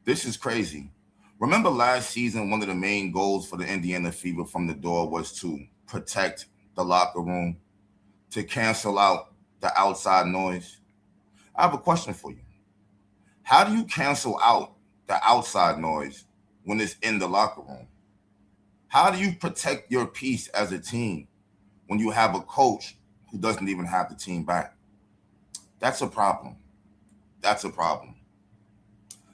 This is crazy. Remember last season, one of the main goals for the Indiana Fever from the door was to protect the locker room, to cancel out the outside noise. I have a question for you. How do you cancel out the outside noise when it's in the locker room? How do you protect your peace as a team when you have a coach who doesn't even have the team back? That's a problem. That's a problem.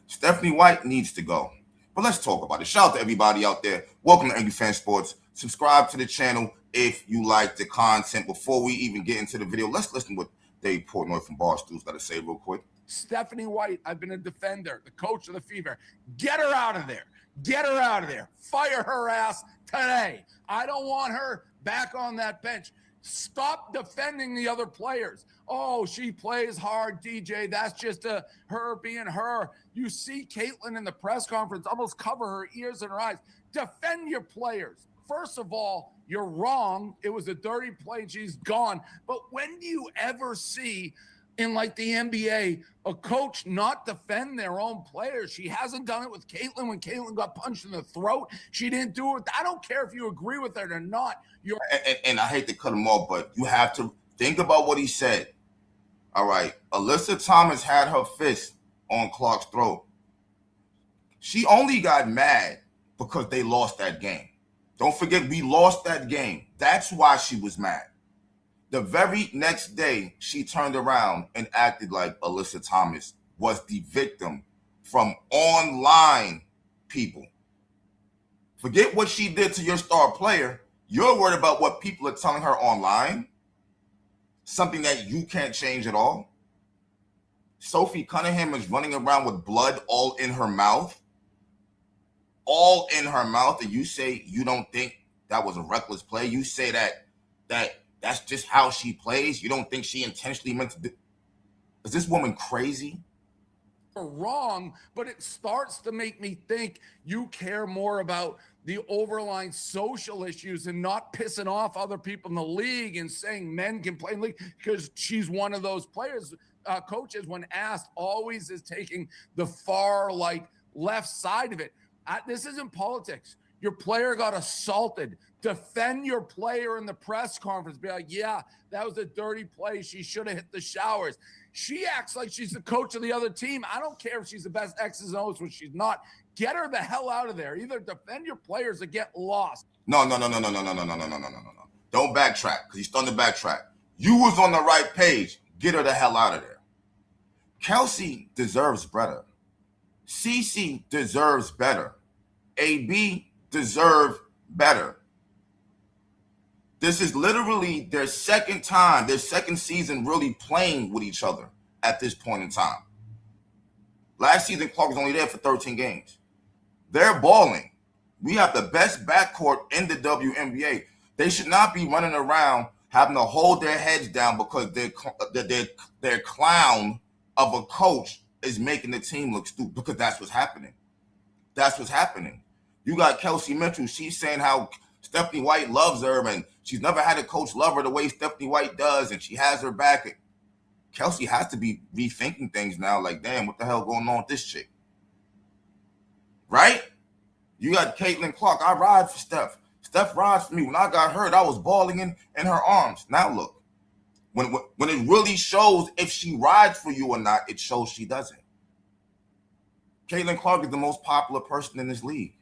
Stephanie White needs to go. But let's talk about it. Shout out to everybody out there. Welcome to Angry Fan Sports. Subscribe to the channel if you like the content. Before we even get into the video, let's listen to what Dave Portnoy from Barstool's got to say real quick. Stephanie White, I've been a defender, the coach of the Fever. Get her out of there. Get her out of there. Fire her ass today. I don't want her back on that bench. Stop defending the other players. Oh, she plays hard, DJ. That's just her being her. You see Caitlin in the press conference almost cover her ears and her eyes. Defend your players. First of all, you're wrong. It was a dirty play. She's gone. But when do you ever see in like the NBA, a coach not defend their own players? She hasn't done it with Caitlin when Caitlin got punched in the throat. She didn't do it. I don't care if you agree with it or not. And I hate to cut him off, but you have to think about what he said. All right. Alyssa Thomas had her fist on Clark's throat. She only got mad because they lost that game. Don't forget, we lost that game. That's why she was mad. The very next day, she turned around and acted like Alyssa Thomas was the victim from online people. Forget what she did to your star player. You're worried about what people are telling her online, something that you can't change at all. Sophie Cunningham is running around with blood all in her mouth. All in her mouth, and you say you don't think that was a reckless play. You say that's just how she plays. You don't think she intentionally meant to do. Is this woman crazy? Wrong, but it starts to make me think you care more about the overlying social issues and not pissing off other people in the league and saying men can play in the league because she's one of those players. Coaches, when asked, always is taking the far left side of it. This isn't politics. Your player got assaulted. Defend your player in the press conference. Be like, yeah, that was a dirty play. She should have hit the showers. She acts like she's the coach of the other team. I don't care if she's the best X's and O's when she's not. Get her the hell out of there. Either defend your players or get lost. No. Don't backtrack because you're starting to backtrack. You was on the right page. Get her the hell out of there. Kelsey deserves better. CC deserves better. AB deserve better. This is literally their second season really playing with each other at this point in time. Last season, Clark was only there for 13 games. They're balling. We have the best backcourt in the WNBA. They should not be running around having to hold their heads down because their clown of a coach is making the team look stupid, because that's what's happening. That's what's happening. You got Kelsey Mitchell. She's saying how Stephanie White loves her and she's never had a coach love her the way Stephanie White does, and she has her back. Kelsey has to be rethinking things now. Like, damn, what the hell going on with this chick? Right? You got Caitlin Clark. I ride for Steph. Steph rides for me. When I got hurt, I was balling in her arms. Now look. When it really shows if she rides for you or not, it shows she doesn't. Caitlin Clark is the most popular person in this league.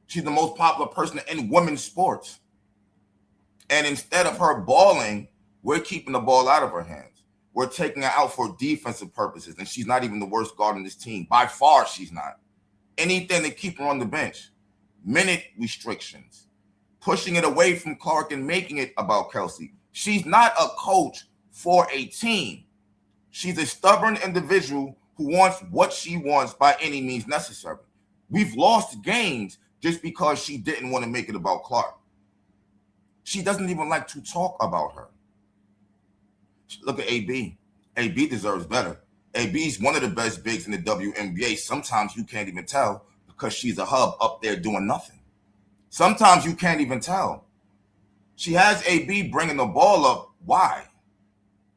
She's the most popular person in women's sports. And instead of her balling, we're keeping the ball out of her hands. We're taking her out for defensive purposes, and she's not even the worst guard in this team. By far, she's not. Anything to keep her on the bench. Minute restrictions. Pushing it away from Clark and making it about Kelsey. She's not a coach for a team. She's a stubborn individual who wants what she wants by any means necessary. We've lost games just because she didn't want to make it about Clark. She doesn't even like to talk about her. Look at AB. AB deserves better. AB's one of the best bigs in the WNBA. Sometimes you can't even tell because she's a hub up there doing nothing. Sometimes you can't even tell. She has AB bringing the ball up. Why?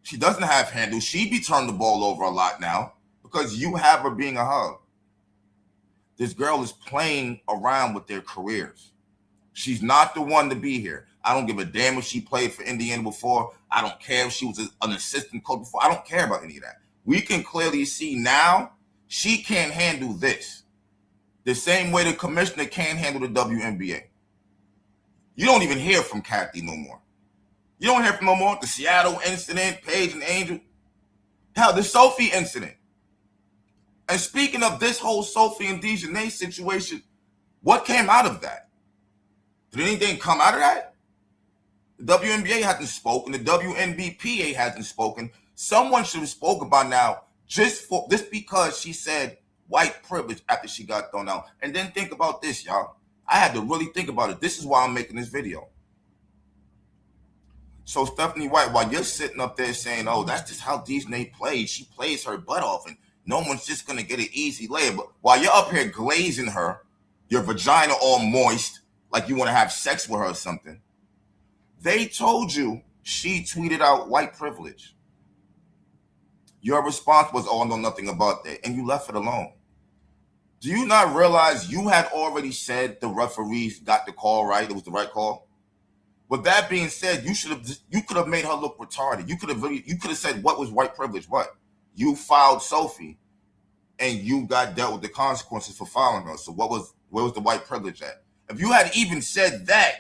She doesn't have handles. She be turning the ball over a lot now because you have her being a hub. This girl is playing around with their careers. She's not the one to be here. I don't give a damn if she played for Indiana before. I don't care if she was an assistant coach before. I don't care about any of that. We can clearly see now she can't handle this. The same way the commissioner can't handle the WNBA. You don't even hear from Kathy no more. You don't hear from no more. The Seattle incident, Paige and Angel. Hell, the Sophie incident. And speaking of this whole Sophie and Dejanay situation, what came out of that? Did anything come out of that? The WNBA hasn't spoken. The WNBPA hasn't spoken. Someone should have spoken by now just because she said white privilege after she got thrown out. And then think about this, y'all. I had to really think about it. This is why I'm making this video. So Stephanie White, while you're sitting up there saying, oh, that's just how Dejanay plays. She plays her butt off and no one's just going to get an easy layup. But while you're up here glazing her, your vagina all moist, like you want to have sex with her or something, they told you she tweeted out white privilege. Your response was, oh, I know nothing about that. And you left it alone. Do you not realize you had already said the referees got the call right? It was the right call. With that being said, you could have made her look retarded. You could have said what was white privilege? What? You filed Sophie and you got dealt with the consequences for filing her. So where was the white privilege at? If you had even said that,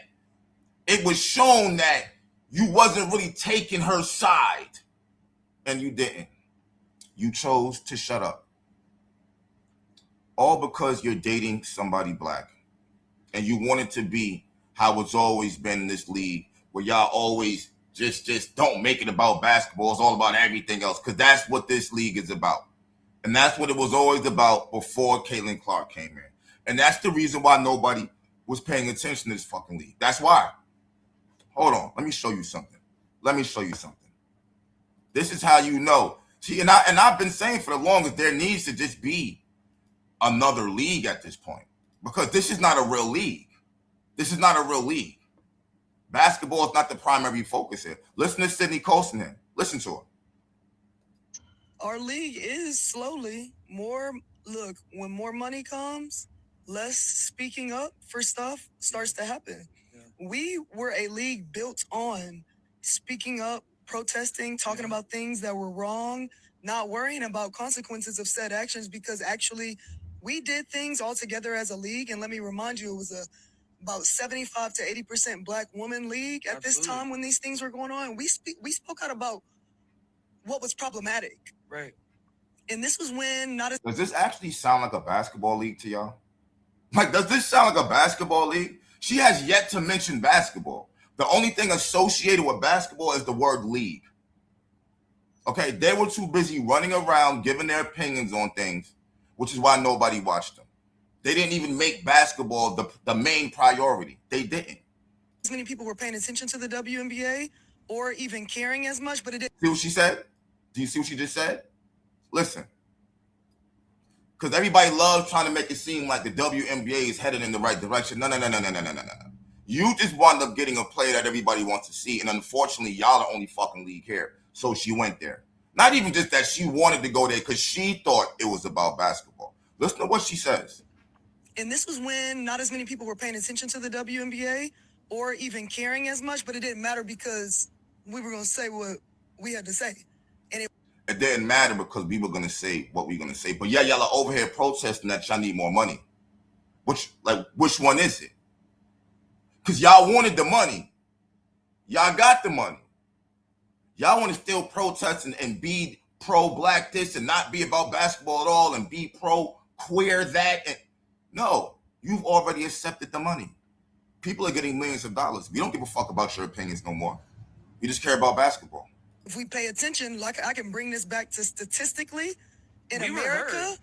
it was shown that you wasn't really taking her side. And you didn't. You chose to shut up. All because you're dating somebody black. And you want it to be how it's always been in this league, where y'all always just don't make it about basketball. It's all about everything else, because that's what this league is about. And that's what it was always about before Caitlin Clark came in. And that's the reason why nobody was paying attention to this fucking league. That's why. Hold on. Let me show you something. This is how you know. See, and I've been saying for the longest, there needs to just be another league at this point, because this is not a real league. Basketball is not the primary focus here. Listen to Sydney Colson. Listen to her. Our league is slowly when more money comes, less speaking up for stuff starts to happen. Yeah. We were a league built on speaking up, protesting, talking about things that were wrong, not worrying about consequences of said actions, because actually we did things all together as a league. And let me remind you, it was about 75 to 80% black woman league at this time when these things were going on. We spoke out about what was problematic. Right. And this was when Does this actually sound like a basketball league to y'all? Like, does this sound like a basketball league? She has yet to mention basketball. The only thing associated with basketball is the word league. Okay, they were too busy running around giving their opinions on things, which is why nobody watched them. They didn't even make basketball the main priority. They didn't. As many people were paying attention to the WNBA or even caring as much, but it didn't. See what she said? Do you see what she just said? Listen. Because everybody loves trying to make it seem like the WNBA is headed in the right direction. No. You just wound up getting a player that everybody wants to see. And unfortunately, y'all are the only fucking league here. So she went there. Not even just that she wanted to go there because she thought it was about basketball. Listen to what she says. And this was when not as many people were paying attention to the WNBA or even caring as much, but it didn't matter because we were going to say what we had to say. And it didn't matter because we were going to say what we were going to say. But yeah, y'all are over here protesting that y'all need more money. Which one is it? Because y'all wanted the money. Y'all got the money. Y'all want to still protest and be pro-black this and not be about basketball at all and be pro-queer that. And no, you've already accepted the money. People are getting millions of dollars. We don't give a fuck about your opinions no more. We just care about basketball. If we pay attention, like I can bring this back to statistically, in America,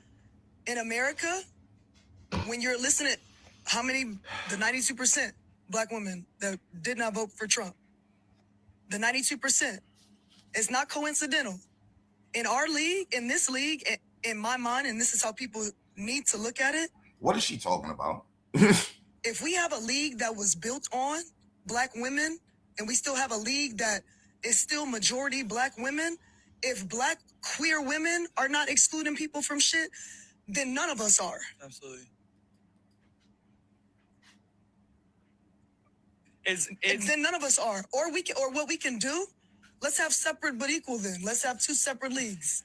when you're listening, how many, the 92% black women that did not vote for Trump, the 92%, it's not coincidental. In our league, in this league, in my mind, and this is how people need to look at it. What is she talking about? If we have a league that was built on black women, and we still have a league that is still majority black women, if black queer women are not excluding people from shit, then none of us are. Absolutely. Then none of us are. Or what we can do, let's have separate but equal then. Let's have 2 separate leagues.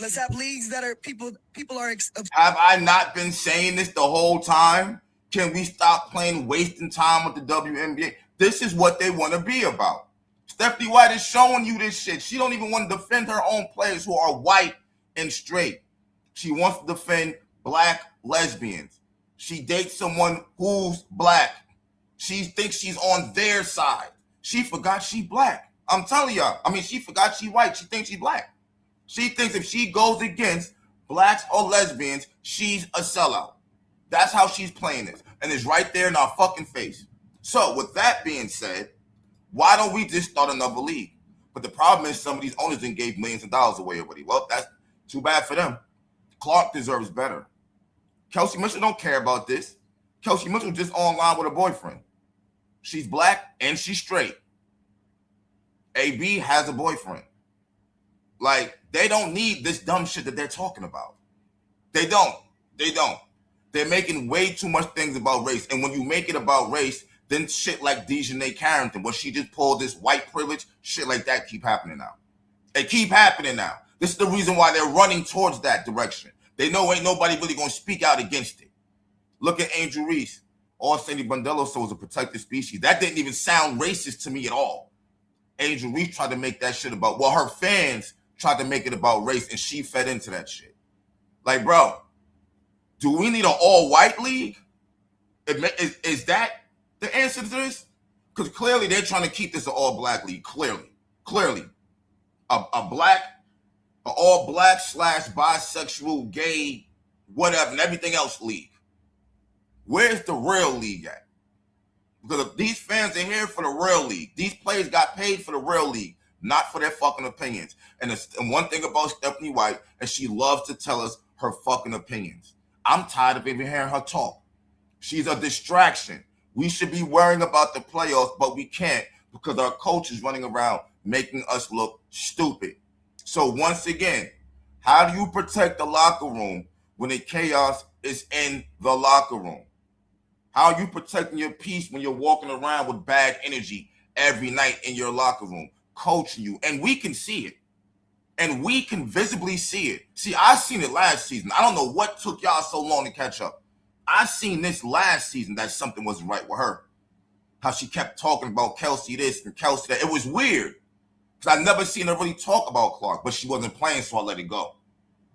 Let's have leagues that are people are. Have I not been saying this the whole time? Can we stop playing wasting time with the WNBA? This is what they want to be about. Stephanie White is showing you this shit. She don't even want to defend her own players who are white and straight. She wants to defend black lesbians. She dates someone who's black. She thinks she's on their side. She forgot she black. I'm telling y'all. I mean, she forgot she white. She thinks she black. She thinks if she goes against blacks or lesbians, she's a sellout. That's how she's playing this. And it's right there in our fucking face. So with that being said, why don't we just start another league? But the problem is some of these owners didn't gave millions of dollars away already. Well, that's too bad for them. Clark deserves better. Kelsey Mitchell don't care about this. Kelsey Mitchell just online with a boyfriend. She's black and she's straight. AB has a boyfriend. Like, they don't need this dumb shit that they're talking about. They don't. They're making way too much things about race. And when you make it about race, then shit like Dejanay Carrington, where she just pulled this white privilege, shit like that keep happening now. They keep happening now. This is the reason why they're running towards that direction. They know ain't nobody really going to speak out against it. Look at Angel Reese. All Sandy Bandelos was a protected species. That didn't even sound racist to me at all. Angel Reese tried to make that shit about, well, her fans tried to make it about race, and she fed into that shit. Like, bro, do we need an all-white league? Is that the answer to this? Because clearly they're trying to keep this an all-black league. Clearly. A all-black / bisexual, gay, whatever, and everything else league. Where's the real league at? Because these fans are here for the real league. These players got paid for the real league, not for their fucking opinions. And one thing about Stephanie White, and she loves to tell us her fucking opinions. I'm tired of even hearing her talk. She's a distraction. We should be worrying about the playoffs, but we can't because our coach is running around making us look stupid. So once again, how do you protect the locker room when the chaos is in the locker room? How are you protecting your peace when you're walking around with bad energy every night in your locker room, coaching you? And we can see it. And we can visibly see it. See, I seen it last season. I don't know what took y'all so long to catch up. I seen this last season that something wasn't right with her. How she kept talking about Kelsey this and Kelsey that. It was weird. Because I never seen her really talk about Clark, but she wasn't playing, so I let it go.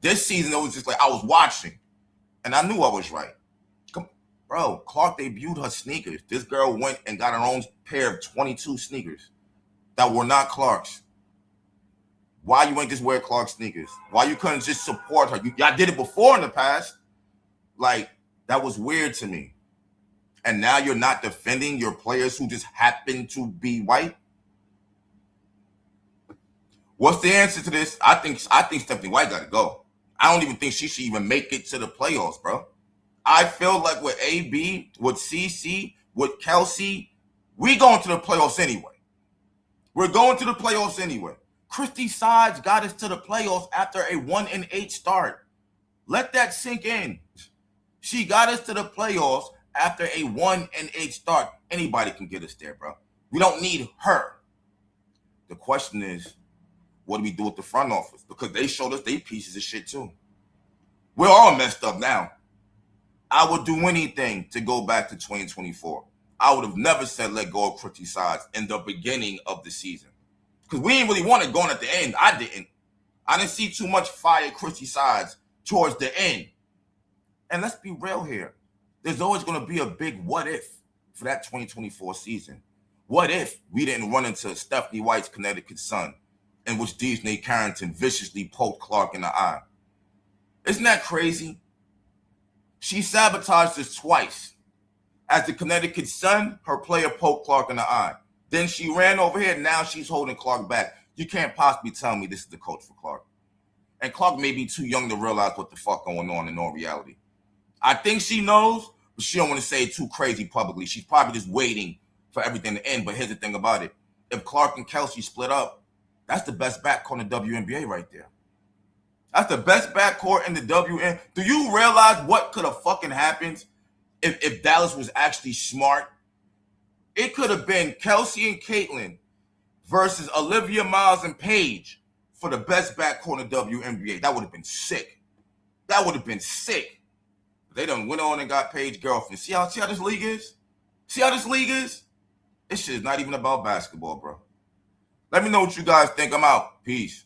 This season, it was just like I was watching. And I knew I was right. Bro, Clark debuted her sneakers. This girl went and got her own pair of 22 sneakers that were not Clark's. Why you ain't just wear Clark sneakers? Why you couldn't just support her? Y'all did it before in the past. Like, that was weird to me. And now you're not defending your players who just happen to be white? What's the answer to this? I think Stephanie White got to go. I don't even think she should even make it to the playoffs, bro. I feel like with AB, with CC, with Kelsey, we going to the playoffs anyway. We're going to the playoffs anyway. Christy Sides got us to the playoffs after a 1-8 start. Let that sink in. She got us to the playoffs after a 1-8 start. Anybody can get us there, bro. We don't need her. The question is, what do we do with the front office? Because they showed us they pieces of shit too. We're all messed up now. I would do anything to go back to 2024. I would have never said let go of Christy Sides in the beginning of the season. Because we didn't really want it going at the end. I didn't see too much fire Christy Sides towards the end. And let's be real here. There's always going to be a big what if for that 2024 season. What if we didn't run into Stephanie White's Connecticut Sun in which Dejanay Carrington viciously poked Clark in the eye? Isn't that crazy? She sabotaged us twice. As the Connecticut Sun, her player poked Clark in the eye. Then she ran over here, and now she's holding Clark back. You can't possibly tell me this is the coach for Clark. And Clark may be too young to realize what the fuck going on in all reality. I think she knows, but she don't want to say it too crazy publicly. She's probably just waiting for everything to end. But here's the thing about it. If Clark and Kelsey split up, that's the best backcourt in the WNBA right there. That's the best backcourt in the WNBA. Do you realize what could have fucking happened if Dallas was actually smart It could have been Kelsey and Caitlyn versus Olivia Miles and Paige for the best backcourt in the WNBA. That would have been sick. That would have been sick. They done went on and got Paige girlfriend. See how this league is? See how this league is? This shit is not even about basketball, bro. Let me know what you guys think. I'm out. Peace.